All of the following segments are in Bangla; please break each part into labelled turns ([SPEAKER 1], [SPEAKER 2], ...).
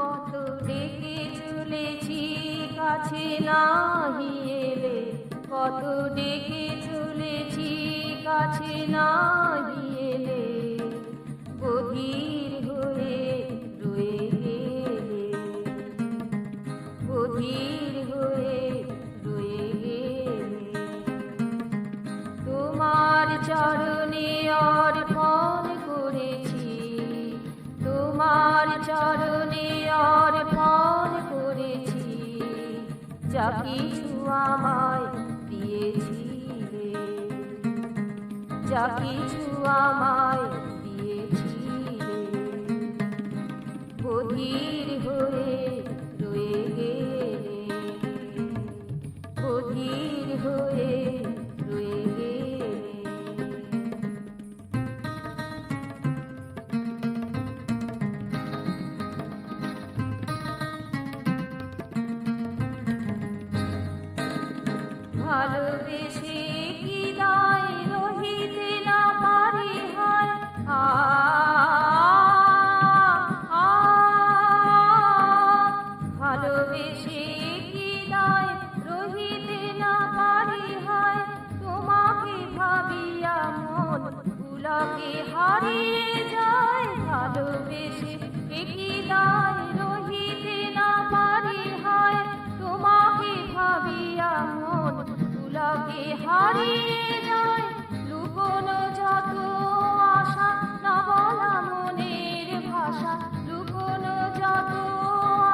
[SPEAKER 1] কত ডেকে চলেছি কাছে নাহি এলে, কত ডেকে চলেছি কাছে নাহি এলে, বধির হয়ে রয়ে গেলে, বধির হয়ে রয়ে গেলে। তোমার চরণে অর্পণ করেছি, তোমার চরণে অর্পণ করেছি, যা কিছু আমায় দিয়েছিলে, যা কিছু আমায় দিয়েছিলে, বধির হয়ে রয়ে গেলে, বধির হয়ে রয়ে গেলে। ভালোবেসে কি দায় রহিতে না পারি হয়, ভালোবেসে কি দায় রহিতে না পারি হয়, তোমাকে ভাবিয়া মন পুলকে হারিয়ে যায়। ভালোবেসে কি দায় রহিতে না পারি হয়, তোমাকে ভাবিয়া মন পুলকে হারিয়ে যায়। লুকোনো যত আশা না বলা মনের ভাষা, লুকোনো যত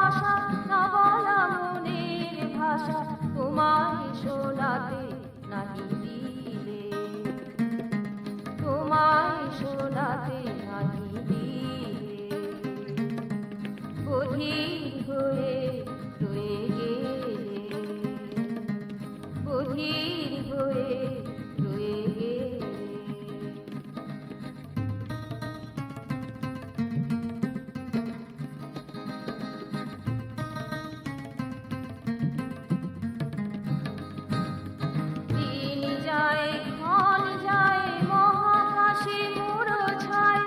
[SPEAKER 1] আশা না বলা মনের ভাষা, তোমায় শোনাতে নাহি দিলে, তোমায় শোনাতে নাহি দিলে, বধির হয়ে রয়ে গেলে, বধির হয়ে রয়ে গেলে। দিন যায় ক্ষণ যায় মহাকাশে মুড়ো ছায়,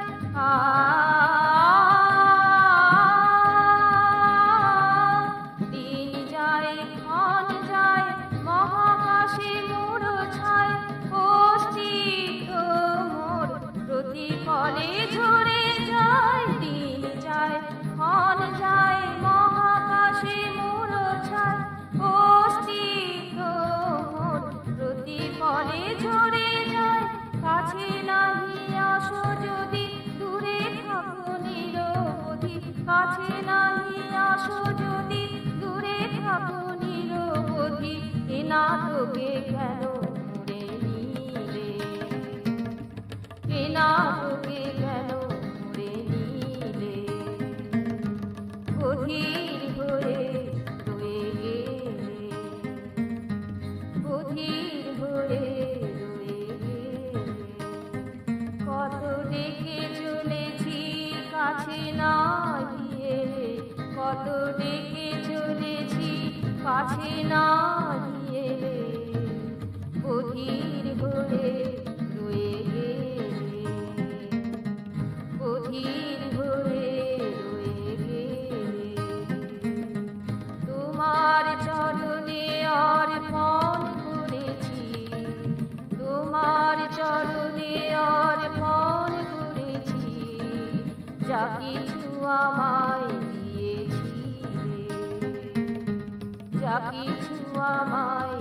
[SPEAKER 1] দিন যায় ক্ষণ যায় মহাকাশে মুড়ো ছায়, অস্তিত্ব মোর প্রতিফলে ঝরে যায়। দিন যায় ক্ষণ যায় মহাকাশে মুড়ো ছায়, অস্তিত্ব মোর প্রতিফলে ঝরে যায়। কাছে নাহি আসো যদি দূরে থাকো নিরবধি, কাছে নাহি আসো যদি দূরে থাকো নিরবধি, এ নাটকে কেন মুড়ে নিলে, এ নাটকে কেন মুড়ে নিলে, বধির হয়ে রয়ে গেলে, বধির হয়ে রয়ে গেলে। কত ডেকে চলেছি কাছে নাহি এলে, কত ডেকে চলেছি কাছে নাহি এলে, বধির হয়ে রয়ে গেলে, বধির হয়ে রয়ে গেলে। তোমার চরণে অর্পণ করেছি, তোমার চরণে অর্পণ করেছি, যা কিছু আমায় দিয়েছিলে, যা কিছু আমায়